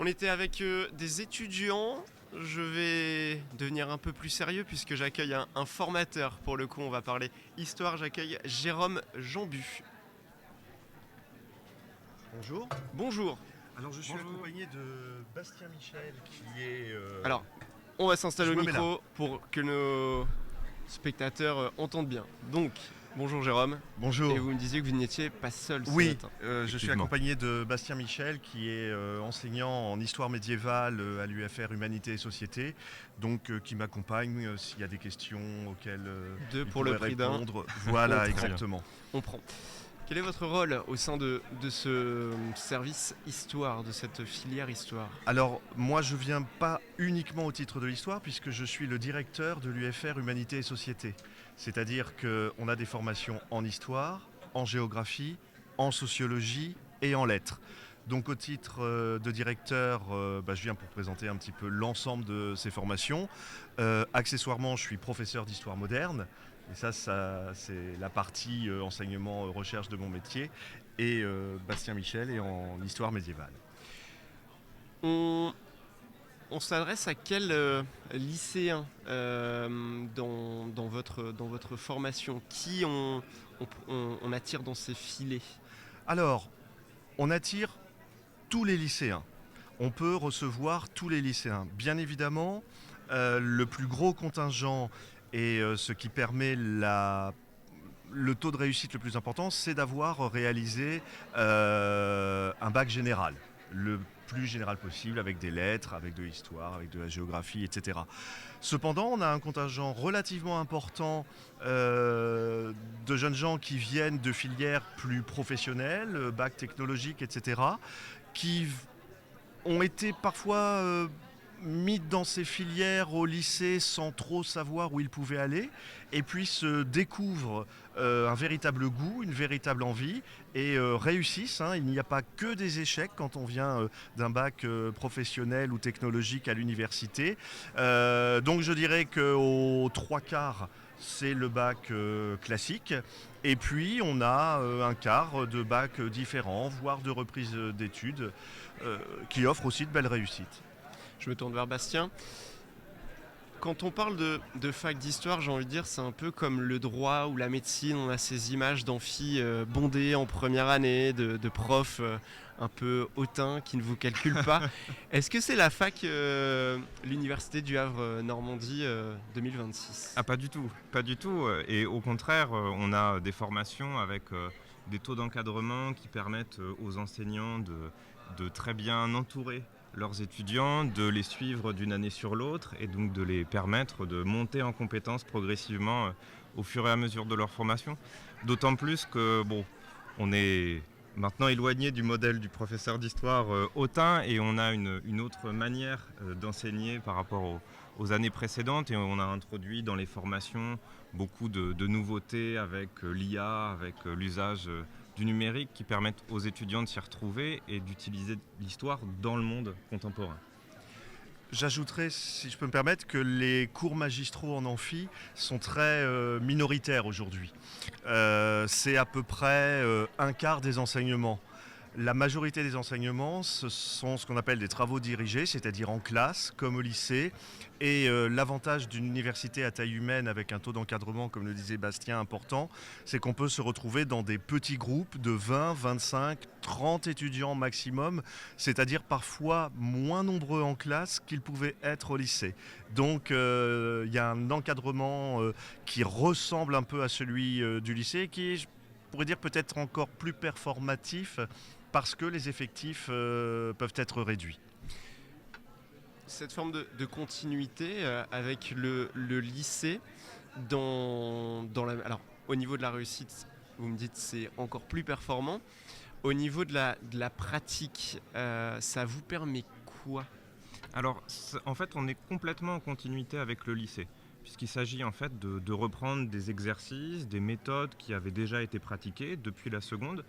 On était avec des étudiants. Je vais devenir un peu plus sérieux puisque j'accueille un formateur. Pour le coup, on va parler histoire. J'accueille Jérôme Jambu. Bonjour. Bonjour. Alors je suis accompagné de Bastien Michel qui est... Alors, on va s'installer je au me mets micro pour que nos spectateurs entendent bien. Donc, bonjour Jérôme. Bonjour. Et vous me disiez que vous n'étiez pas seul ce Oui, matin. je suis accompagné de Bastien Michel qui est enseignant en histoire médiévale à l'UFR Humanité et Société, donc qui m'accompagne s'il y a des questions auxquelles Deux il pour le pourrait prix d'un. répondre. Voilà, Très bien. exactement. On prend. Quel est votre rôle au sein de ce service histoire, de cette filière histoire ? Alors moi je viens pas uniquement au titre de l'histoire puisque je suis le directeur de l'UFR Humanité et Société. C'est-à-dire qu'on a des formations en histoire, en géographie, en sociologie et en lettres. Donc au titre de directeur, je viens pour présenter un petit peu l'ensemble de ces formations. Accessoirement, je suis professeur d'histoire moderne. Et ça c'est la partie enseignement recherche de mon métier. Et Bastien Michel est en histoire médiévale. On s'adresse à quel lycéen dans votre formation ? Qui on attire dans ces filets ? Alors, on attire tous les lycéens. On peut recevoir tous les lycéens. Bien évidemment, le plus gros contingent et ce qui permet le taux de réussite le plus important, c'est d'avoir réalisé un bac général. Le plus général possible, avec des lettres, avec de l'histoire, avec de la géographie, etc. Cependant, on a un contingent relativement important de jeunes gens qui viennent de filières plus professionnelles, bac technologique, etc., qui ont été parfois mis dans ces filières au lycée sans trop savoir où ils pouvaient aller, et puis se découvrent un véritable goût, une véritable envie, et réussissent. Il n'y a pas que des échecs quand on vient d'un bac professionnel ou technologique à l'université. Donc je dirais qu'aux 3/4, c'est le bac classique. Et puis on a un quart de bac différents, voire de reprises d'études, qui offrent aussi de belles réussites. Je me tourne vers Bastien. Quand on parle de fac d'histoire, j'ai envie de dire, c'est un peu comme le droit ou la médecine. On a ces images d'amphi bondés en première année, de profs un peu hautains qui ne vous calculent pas. Est-ce que c'est la fac, l'université du Havre Normandie 2026 ? Ah, pas du tout, pas du tout. Et au contraire, on a des formations avec des taux d'encadrement qui permettent aux enseignants de très bien entourer leurs étudiants, de les suivre d'une année sur l'autre et donc de les permettre de monter en compétences progressivement au fur et à mesure de leur formation. D'autant plus que, on est maintenant éloigné du modèle du professeur d'histoire hautain et on a une autre manière d'enseigner par rapport aux années précédentes, et on a introduit dans les formations beaucoup de nouveautés avec l'IA, avec l'usage du numérique qui permettent aux étudiants de s'y retrouver et d'utiliser l'histoire dans le monde contemporain. J'ajouterais, si je peux me permettre, que les cours magistraux en amphi sont très minoritaires aujourd'hui. C'est à peu près un quart des enseignements. La majorité des enseignements, ce sont ce qu'on appelle des travaux dirigés, c'est-à-dire en classe, comme au lycée. Et l'avantage d'une université à taille humaine avec un taux d'encadrement, comme le disait Bastien, important, c'est qu'on peut se retrouver dans des petits groupes de 20, 25, 30 étudiants maximum, c'est-à-dire parfois moins nombreux en classe qu'ils pouvaient être au lycée. Donc il y a un encadrement qui ressemble un peu à celui du lycée, qui est, je pourrais dire, peut-être encore plus performatif, parce que les effectifs peuvent être réduits. Cette forme de continuité avec le lycée alors, au niveau de la réussite, vous me dites c'est encore plus performant. Au niveau de la pratique, ça vous permet quoi ? Alors, en fait, on est complètement en continuité avec le lycée, puisqu'il s'agit en fait de reprendre des exercices, des méthodes qui avaient déjà été pratiquées depuis la seconde,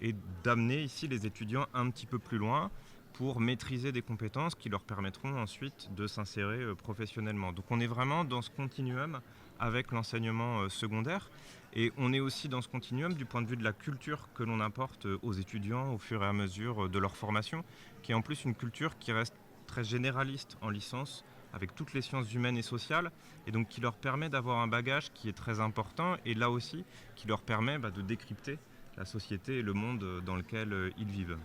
et d'amener ici les étudiants un petit peu plus loin pour maîtriser des compétences qui leur permettront ensuite de s'insérer professionnellement. Donc on est vraiment dans ce continuum avec l'enseignement secondaire. Et on est aussi dans ce continuum du point de vue de la culture que l'on apporte aux étudiants au fur et à mesure de leur formation, qui est en plus une culture qui reste très généraliste en licence, avec toutes les sciences humaines et sociales, et donc qui leur permet d'avoir un bagage qui est très important, et là aussi, qui leur permet de décrypter la société et le monde dans lequel ils vivent.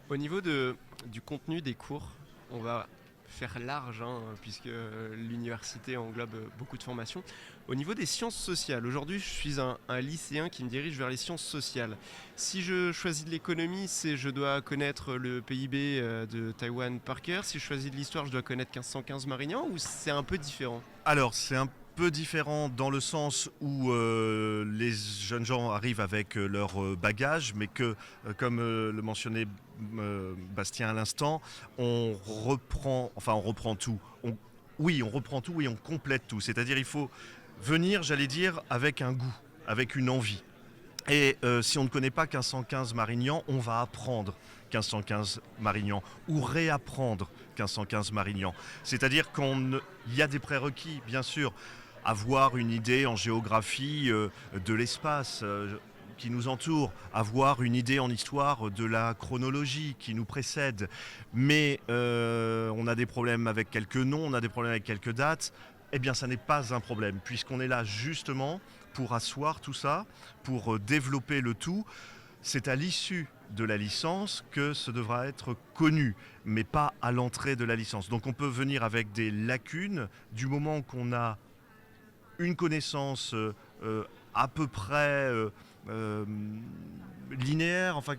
Au niveau du contenu des cours, on va faire large, puisque l'université englobe beaucoup de formations. Au niveau des sciences sociales, aujourd'hui je suis un lycéen qui me dirige vers les sciences sociales. Si je choisis de l'économie, je dois connaître le PIB de Taïwan par cœur. Si je choisis de l'histoire, je dois connaître 1515 Marignan, ou c'est un peu différent? Alors, c'est un peu différent dans le sens où les jeunes gens arrivent avec leur bagage, mais que, comme le mentionnait Bastien à l'instant, on reprend tout. Oui, on reprend tout et on complète tout. C'est-à-dire il faut venir, j'allais dire, avec un goût, avec une envie. Et si on ne connaît pas 1515 Marignan, on va apprendre 1515 Marignan ou réapprendre 1515 Marignan. C'est-à-dire qu'il y a des prérequis, bien sûr. Avoir une idée en géographie de l'espace qui nous entoure, avoir une idée en histoire de la chronologie qui nous précède. Mais on a des problèmes avec quelques noms, on a des problèmes avec quelques dates. Eh bien, ça n'est pas un problème, puisqu'on est là justement pour asseoir tout ça, pour développer le tout. C'est à l'issue de la licence que ce devra être connu, mais pas à l'entrée de la licence. Donc on peut venir avec des lacunes du moment qu'on a une connaissance à peu près linéaire, enfin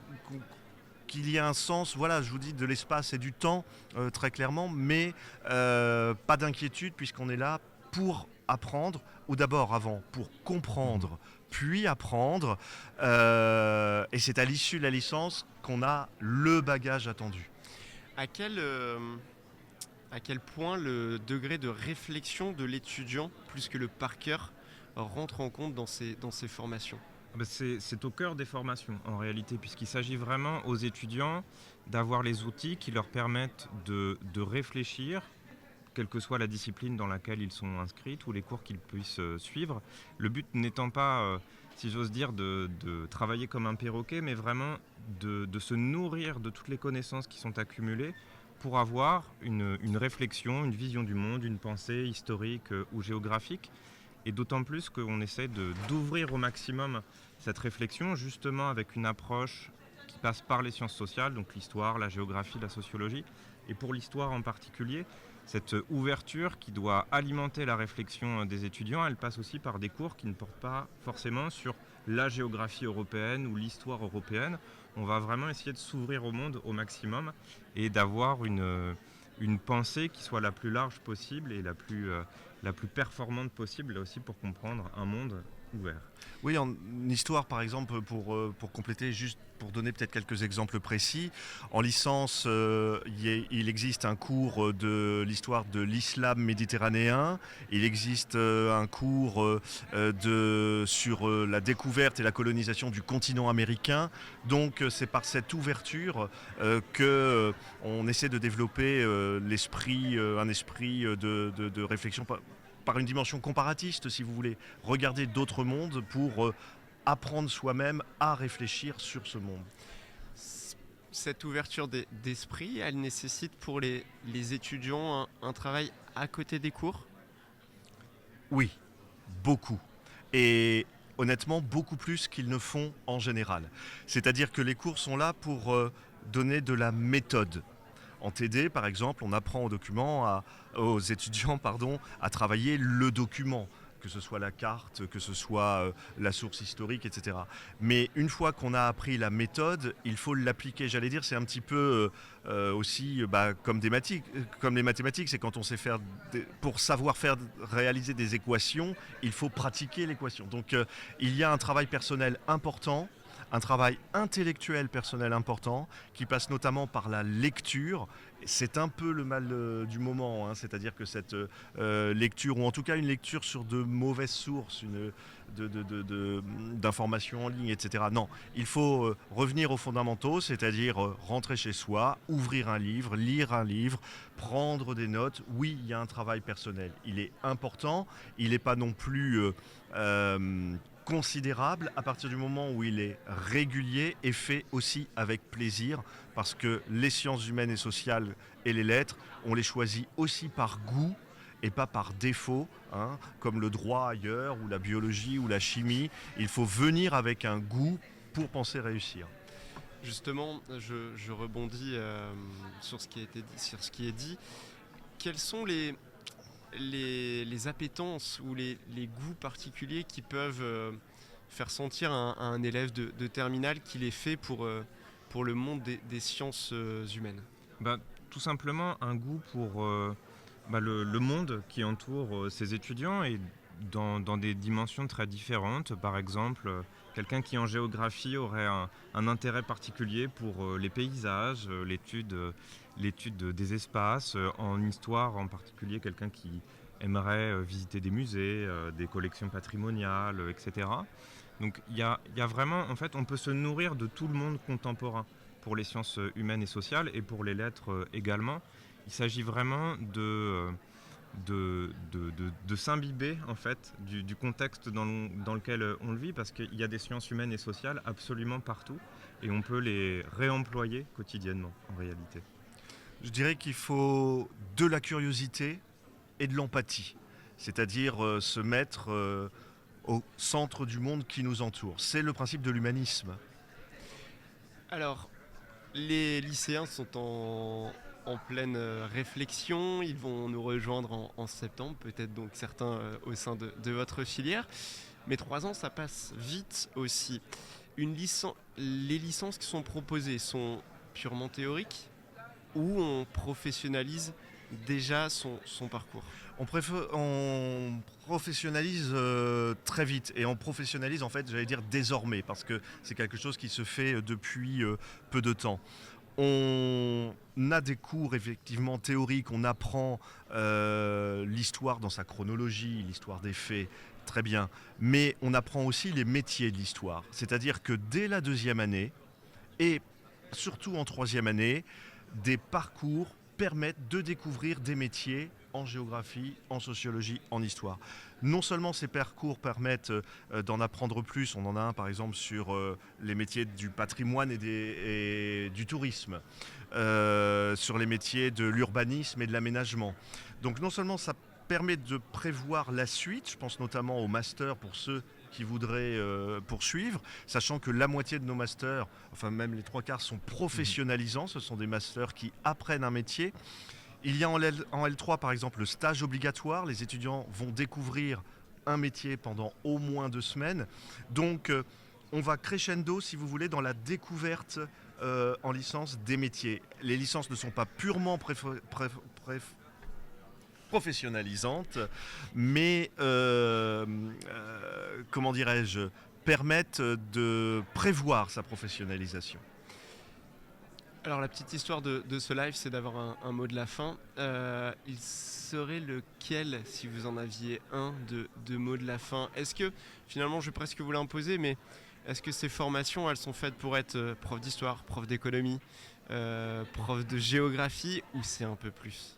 qu'il y ait un sens, voilà, je vous dis, de l'espace et du temps, très clairement, mais pas d'inquiétude puisqu'on est là pour apprendre, ou d'abord avant, pour comprendre, puis apprendre, et c'est à l'issue de la licence qu'on a le bagage attendu. À quel point le degré de réflexion de l'étudiant, plus que le par cœur, rentre en compte dans ces formations? C'est au cœur des formations en réalité, puisqu'il s'agit vraiment aux étudiants d'avoir les outils qui leur permettent de réfléchir, quelle que soit la discipline dans laquelle ils sont inscrits, tous les cours qu'ils puissent suivre. Le but n'étant pas, si j'ose dire, de travailler comme un perroquet, mais vraiment de se nourrir de toutes les connaissances qui sont accumulées pour avoir une réflexion, une vision du monde, une pensée historique ou géographique. Et d'autant plus qu'on essaie d'ouvrir au maximum cette réflexion, justement avec une approche qui passe par les sciences sociales, donc l'histoire, la géographie, la sociologie. Et pour l'histoire en particulier, cette ouverture qui doit alimenter la réflexion des étudiants, elle passe aussi par des cours qui ne portent pas forcément sur la géographie européenne ou l'histoire européenne. On va vraiment essayer de s'ouvrir au monde au maximum et d'avoir une pensée qui soit la plus large possible et la plus performante possible, là aussi pour comprendre un monde ouvert. Oui, en histoire, par exemple, pour compléter, juste pour donner peut-être quelques exemples précis, en licence, il existe un cours de l'histoire de l'islam méditerranéen, il existe un cours sur la découverte et la colonisation du continent américain. Donc c'est par cette ouverture qu'on essaie de développer un esprit de réflexion par une dimension comparatiste, si vous voulez, regarder d'autres mondes pour apprendre soi-même à réfléchir sur ce monde. Cette ouverture d'esprit, elle nécessite pour les étudiants un travail à côté des cours? Oui, beaucoup. Et honnêtement, beaucoup plus qu'ils ne font en général. C'est-à-dire que les cours sont là pour donner de la méthode. En TD, par exemple, on apprend aux étudiants à travailler le document, que ce soit la carte, que ce soit la source historique, etc. Mais une fois qu'on a appris la méthode, il faut l'appliquer. J'allais dire, c'est un petit peu aussi comme les mathématiques, c'est quand on sait pour savoir réaliser des équations, il faut pratiquer l'équation. Donc il y a un travail personnel important, un travail intellectuel personnel important qui passe notamment par la lecture. C'est un peu le mal du moment, c'est-à-dire que cette lecture, ou en tout cas une lecture sur de mauvaises sources, d'informations en ligne, etc. Non, il faut revenir aux fondamentaux, c'est-à-dire rentrer chez soi, ouvrir un livre, lire un livre, prendre des notes. Oui, il y a un travail personnel. Il est important, il n'est pas non plus considérable à partir du moment où il est régulier et fait aussi avec plaisir, parce que les sciences humaines et sociales et les lettres, on les choisit aussi par goût et pas par défaut, hein, comme le droit ailleurs, ou la biologie, ou la chimie. Il faut venir avec un goût pour penser réussir. Justement, je rebondis sur ce qui a été dit, sur ce qui est dit. Quels sont les appétences ou les goûts particuliers qui peuvent faire sentir à un élève de terminale qu'il est fait pour le monde des sciences humaines? Tout simplement un goût pour le monde qui entoure ses étudiants et dans des dimensions très différentes. Par exemple, quelqu'un qui en géographie aurait un intérêt particulier pour les paysages, l'étude des espaces, en histoire en particulier quelqu'un qui aimerait visiter des musées, des collections patrimoniales, etc. Donc il y a vraiment, en fait, on peut se nourrir de tout le monde contemporain pour les sciences humaines et sociales et pour les lettres également. Il s'agit vraiment de s'imbiber en fait du contexte dans lequel on le vit, parce qu'il y a des sciences humaines et sociales absolument partout et on peut les réemployer quotidiennement en réalité. Je dirais qu'il faut de la curiosité et de l'empathie, c'est-à-dire se mettre au centre du monde qui nous entoure. C'est le principe de l'humanisme. Alors, les lycéens sont en pleine réflexion, ils vont nous rejoindre en septembre, peut-être donc certains au sein de votre filière. Mais 3 ans, ça passe vite aussi. Les licences qui sont proposées sont purement théoriques ou on professionnalise déjà son parcours? On professionnalise très vite, et on professionnalise en fait, j'allais dire désormais, parce que c'est quelque chose qui se fait depuis peu de temps. On a des cours effectivement théoriques, on apprend l'histoire dans sa chronologie, l'histoire des faits, très bien, mais on apprend aussi les métiers de l'histoire. C'est-à-dire que dès la 2e année, et surtout en 3e année, des parcours permettent de découvrir des métiers en géographie, en sociologie, en histoire. Non seulement ces parcours permettent d'en apprendre plus, on en a un par exemple sur les métiers du patrimoine et du tourisme, sur les métiers de l'urbanisme et de l'aménagement. Donc non seulement ça permet de prévoir la suite, je pense notamment au master pour ceux qui voudraient poursuivre, sachant que la moitié de nos masters, enfin même les 3/4 sont professionnalisants, ce sont des masters qui apprennent un métier. Il y a en L3 par exemple le stage obligatoire, les étudiants vont découvrir un métier pendant au moins 2 semaines. Donc on va crescendo, si vous voulez, dans la découverte en licence des métiers. Les licences ne sont pas purement professionnalisantes, mais comment dirais-je, permettent de prévoir sa professionnalisation. Alors la petite histoire de ce live, c'est d'avoir un mot de la fin. Il serait lequel, si vous en aviez un, de mots de la fin? Est-ce que, finalement, je vais presque vous l'imposer, mais est-ce que ces formations, elles sont faites pour être prof d'histoire, prof d'économie, prof de géographie, ou c'est un peu plus?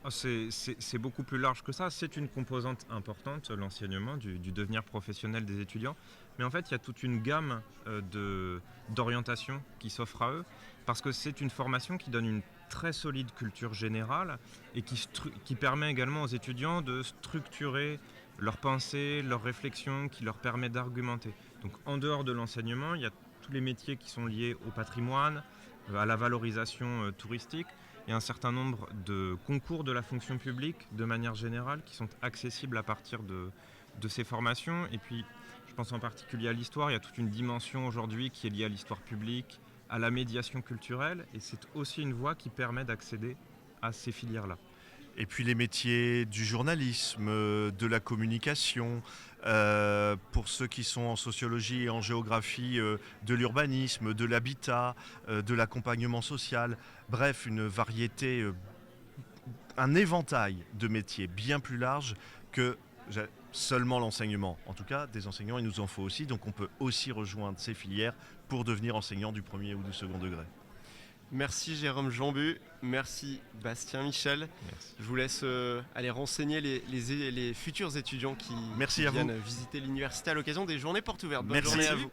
C'est beaucoup plus large que ça. C'est une composante importante, l'enseignement, du devenir professionnel des étudiants. Mais en fait, il y a toute une gamme d'orientations qui s'offre à eux, parce que c'est une formation qui donne une très solide culture générale et qui permet également aux étudiants de structurer leurs pensées, leurs réflexions, qui leur permet d'argumenter. Donc en dehors de l'enseignement, il y a tous les métiers qui sont liés au patrimoine, à la valorisation touristique. Il y a un certain nombre de concours de la fonction publique, de manière générale, qui sont accessibles à partir de ces formations. Et puis, je pense en particulier à l'histoire. Il y a toute une dimension aujourd'hui qui est liée à l'histoire publique, à la médiation culturelle. Et c'est aussi une voie qui permet d'accéder à ces filières-là. Et puis les métiers du journalisme, de la communication, pour ceux qui sont en sociologie et en géographie, de l'urbanisme, de l'habitat, de l'accompagnement social. Bref, une variété, un éventail de métiers bien plus large que seulement l'enseignement. En tout cas, des enseignants, il nous en faut aussi, donc on peut aussi rejoindre ces filières pour devenir enseignant du premier ou du second degré. Merci Jérôme Jambu, merci Bastien Michel. Merci. Je vous laisse aller renseigner les futurs étudiants qui Merci à vous. viennent visiter l'université à l'occasion des journées portes ouvertes. Bonne Merci. journée à vous.